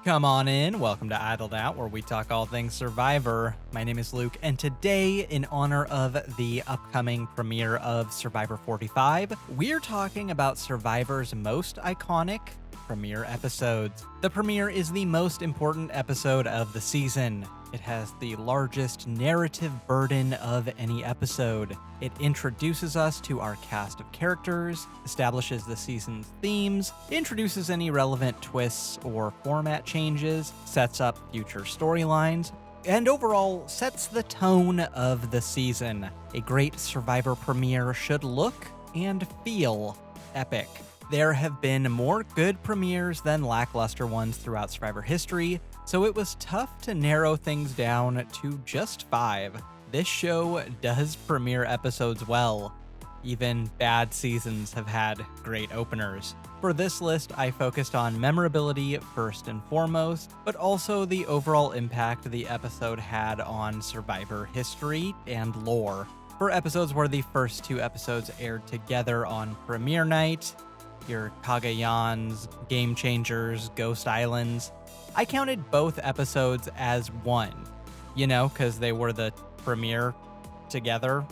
Come on in, welcome to Idled Out, where we talk all things Survivor. My name is Luke, and today, in honor of the upcoming premiere of Survivor 45, we're talking about Survivor's most iconic premiere episodes. The premiere is the most important episode of the season. It has the largest narrative burden of any episode. It introduces us to our cast of characters, establishes the season's themes, introduces any relevant twists or format changes, sets up future storylines, and overall sets the tone of the season. A great Survivor premiere should look and feel epic. There have been more good premieres than lackluster ones throughout Survivor history, so it was tough to narrow things down to just 5. This show does premiere episodes well. Even bad seasons have had great openers. For this list, I focused on memorability first and foremost, but also the overall impact the episode had on Survivor history and lore. For episodes where the first 2 episodes aired together on premiere night, your Kageons, Game Changers, Ghost Islands, I counted both episodes as one, because they were the premiere together.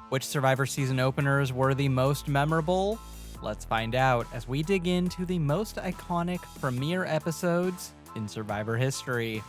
Which Survivor season openers were the most memorable? Let's find out as we dig into the most iconic premiere episodes in Survivor history.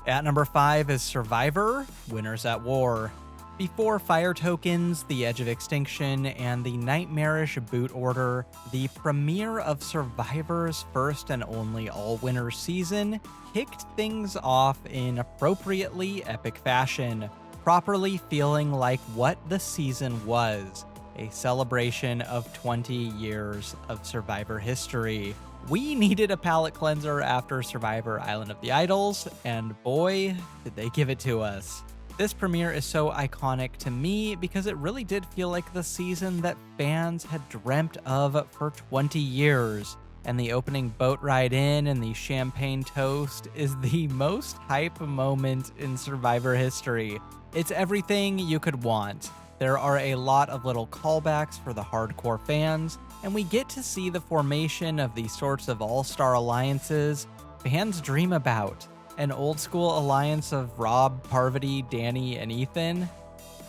At number 5 is Survivor: Winners at War. Before Fire Tokens, The Edge of Extinction, and the nightmarish Boot Order, the premiere of Survivor's first and only all-winner season kicked things off in appropriately epic fashion, properly feeling like what the season was, a celebration of 20 years of Survivor history. We needed a palate cleanser after Survivor Island of the Idols, and boy, did they give it to us. This premiere is so iconic to me because it really did feel like the season that fans had dreamt of for 20 years. And the opening boat ride in and the champagne toast is the most hype moment in Survivor history. It's everything you could want. There are a lot of little callbacks for the hardcore fans, and we get to see the formation of the sorts of all-star alliances fans dream about. An old-school alliance of Rob, Parvati, Danny, and Ethan?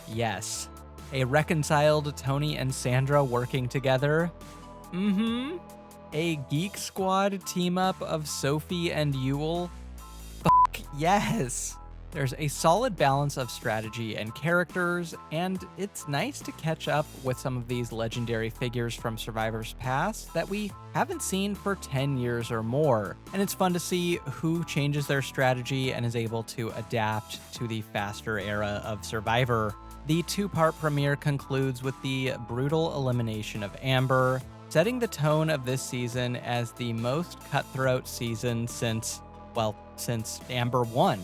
Yes. A reconciled Tony and Sandra working together? A Geek Squad team-up of Sophie and Yule? Yes! There's a solid balance of strategy and characters, and it's nice to catch up with some of these legendary figures from Survivor's past that we haven't seen for 10 years or more. And it's fun to see who changes their strategy and is able to adapt to the faster era of Survivor. The 2-part premiere concludes with the brutal elimination of Amber, setting the tone of this season as the most cutthroat season since Amber won.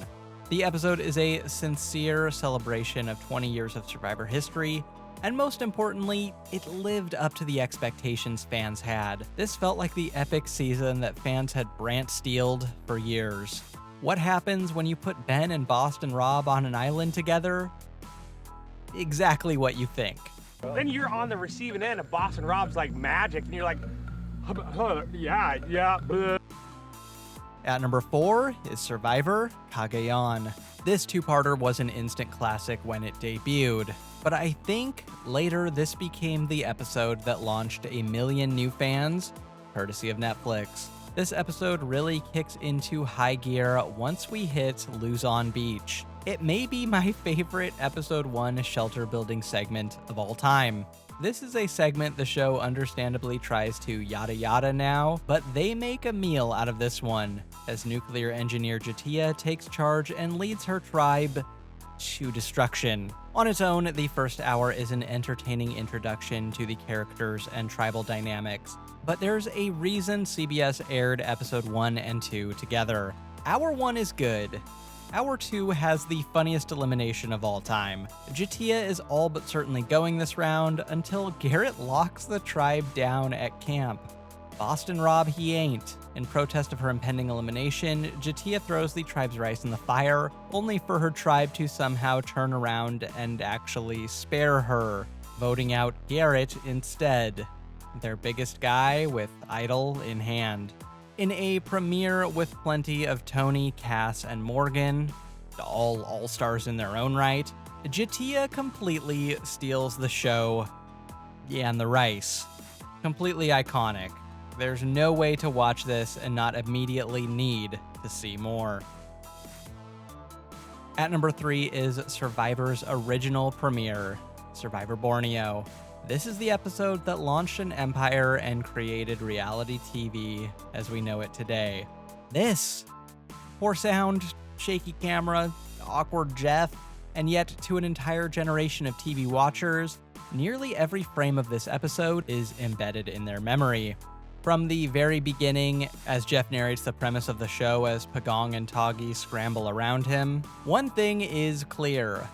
The episode is a sincere celebration of 20 years of Survivor history, and most importantly, it lived up to the expectations fans had. This felt like the epic season that fans had Brant Steeled for years. What happens when you put Ben and Boston Rob on an island together? Exactly what you think. Then you're on the receiving end of Boston Rob's like magic, and you're like, yeah. At number 4 is Survivor Kageon. This 2-parter was an instant classic when it debuted, but I think later this became the episode that launched a million new fans, courtesy of Netflix. This episode really kicks into high gear once we hit Luzon Beach. It may be my favorite episode 1 shelter building segment of all time. This is a segment the show understandably tries to yada yada now, but they make a meal out of this one, as nuclear engineer Jatia takes charge and leads her tribe to destruction. On its own, the first hour is an entertaining introduction to the characters and tribal dynamics, but there's a reason CBS aired episode 1 and 2 together. Hour 1 is good. Hour 2 has the funniest elimination of all time. Jatia is all but certainly going this round until Garrett locks the tribe down at camp. Boston Rob he ain't. In protest of her impending elimination, Jatia throws the tribe's rice in the fire, only for her tribe to somehow turn around and actually spare her, voting out Garrett instead, their biggest guy with idol in hand. In a premiere with plenty of Tony, Cass, and Morgan, all all-stars in their own right, Jatia completely steals the show and the rice. Completely iconic. There's no way to watch this and not immediately need to see more. At number 3 is Survivor's original premiere, Survivor Borneo. This is the episode that launched an empire and created reality TV as we know it today. This, poor sound, shaky camera, awkward Jeff, and yet to an entire generation of TV watchers, nearly every frame of this episode is embedded in their memory. From the very beginning, as Jeff narrates the premise of the show as Kageon and Toggy scramble around him, one thing is clear.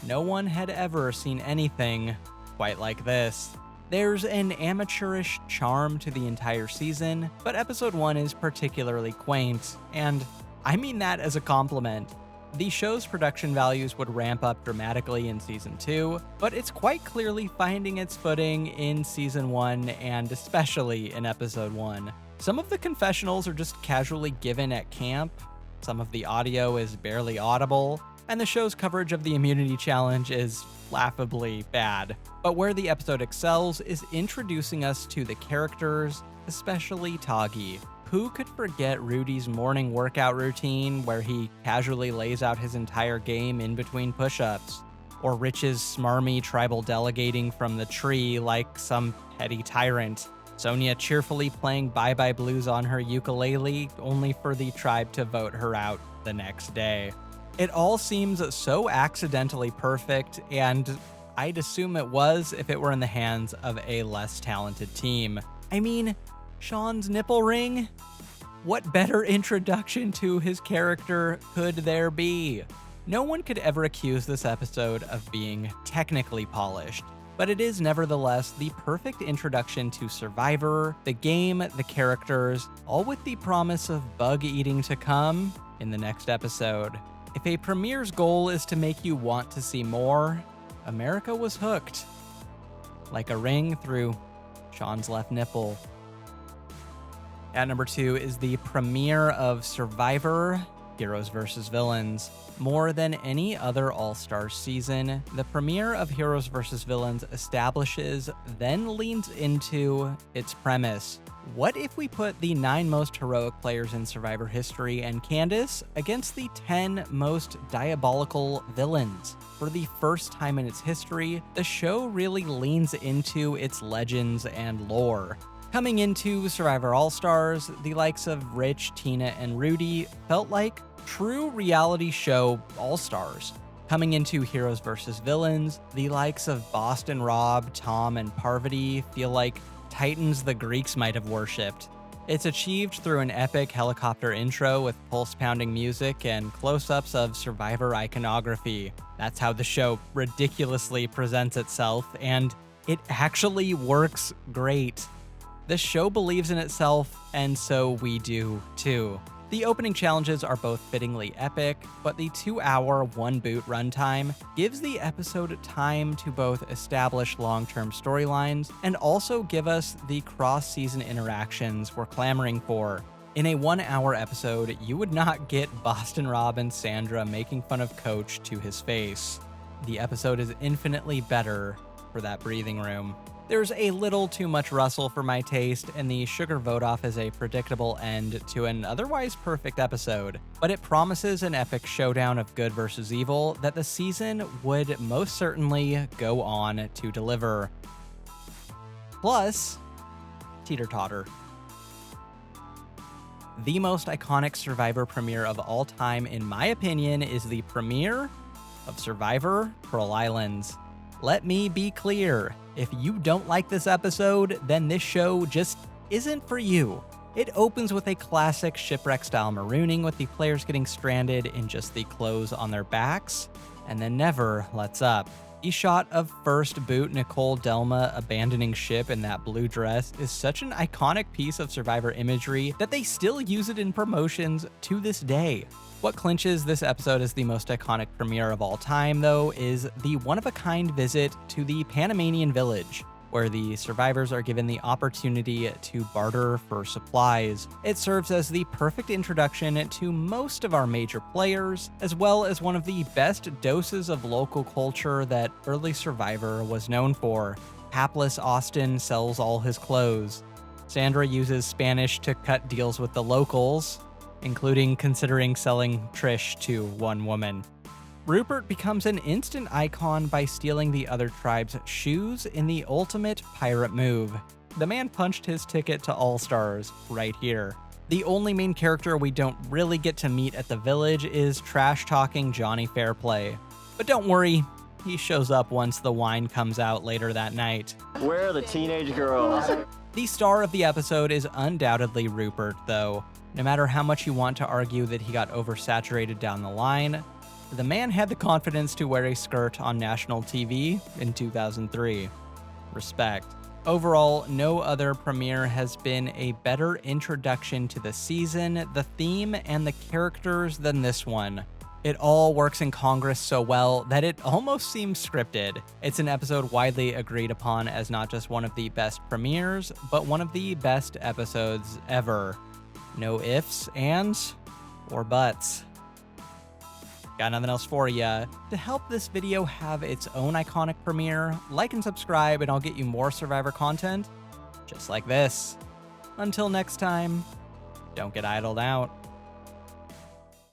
No one had ever seen anything quite like this. There's an amateurish charm to the entire season, but episode 1 is particularly quaint, and I mean that as a compliment. The show's production values would ramp up dramatically in season 2, but it's quite clearly finding its footing in season 1 and especially in episode 1. Some of the confessionals are just casually given at camp, some of the audio is barely audible, and the show's coverage of the immunity challenge is laughably bad. But where the episode excels is introducing us to the characters, especially Toggy. Who could forget Rudy's morning workout routine where he casually lays out his entire game in between push-ups? Or Rich's smarmy tribal delegating from the tree like some petty tyrant? Sonia cheerfully playing Bye Bye Blues on her ukulele only for the tribe to vote her out the next day. It all seems so accidentally perfect, and I'd assume it was if it were in the hands of a less talented team. I mean, Sean's nipple ring? What better introduction to his character could there be? No one could ever accuse this episode of being technically polished, but it is nevertheless the perfect introduction to Survivor, the game, the characters, all with the promise of bug eating to come in the next episode. If a premiere's goal is to make you want to see more, America was hooked. Like a ring through Sean's left nipple. At number 2 is the premiere of Survivor Heroes vs. Villains. More than any other All-Stars season, the premiere of Heroes vs. Villains establishes, then leans into its premise. What if we put the 9 most heroic players in Survivor history and Candace against the 10 most diabolical villains? For the first time in its history, the show really leans into its legends and lore. Coming into Survivor All-Stars, the likes of Rich, Tina, and Rudy felt like true reality show All-Stars. Coming into Heroes vs. Villains, the likes of Boston Rob, Tom, and Parvati feel like titans the Greeks might have worshipped. It's achieved through an epic helicopter intro with pulse-pounding music and close-ups of Survivor iconography. That's how the show ridiculously presents itself, and it actually works great. The show believes in itself, and so we do too. The opening challenges are both fittingly epic, but the 2-hour, 1-boot runtime gives the episode time to both establish long-term storylines and also give us the cross-season interactions we're clamoring for. In a 1-hour episode, you would not get Boston Rob and Sandra making fun of Coach to his face. The episode is infinitely better for that breathing room. There's a little too much Russell for my taste, and the sugar vote-off is a predictable end to an otherwise perfect episode, but it promises an epic showdown of good versus evil that the season would most certainly go on to deliver. Plus, teeter-totter. The most iconic Survivor premiere of all time, in my opinion, is the premiere of Survivor Pearl Islands. Let me be clear, if you don't like this episode, then this show just isn't for you. It opens with a classic shipwreck-style marooning with the players getting stranded in just the clothes on their backs, and then never lets up. The shot of first boot Nicole Delma abandoning ship in that blue dress is such an iconic piece of Survivor imagery that they still use it in promotions to this day. What clinches this episode as the most iconic premiere of all time, though, is the one-of-a-kind visit to the Panamanian village. where the survivors are given the opportunity to barter for supplies. It serves as the perfect introduction to most of our major players, as well as one of the best doses of local culture that early Survivor was known for. Hapless Austin sells all his clothes. Sandra uses Spanish to cut deals with the locals, including considering selling Trish to one woman. Rupert becomes an instant icon by stealing the other tribe's shoes in the ultimate pirate move. The man punched his ticket to All-Stars right here. The only main character we don't really get to meet at the village is trash-talking Johnny Fairplay. But don't worry, he shows up once the wine comes out later that night. Where are the teenage girls? The star of the episode is undoubtedly Rupert, though. No matter how much you want to argue that he got oversaturated down the line, the man had the confidence to wear a skirt on national TV in 2003. Respect. Overall, no other premiere has been a better introduction to the season, the theme, and the characters than this one. It all works in Congress so well that it almost seems scripted. It's an episode widely agreed upon as not just one of the best premieres, but one of the best episodes ever. No ifs, ands, or buts. Got nothing else for ya. To help this video have its own iconic premiere, like and subscribe and I'll get you more Survivor content just like this. Until next time, don't get idled out.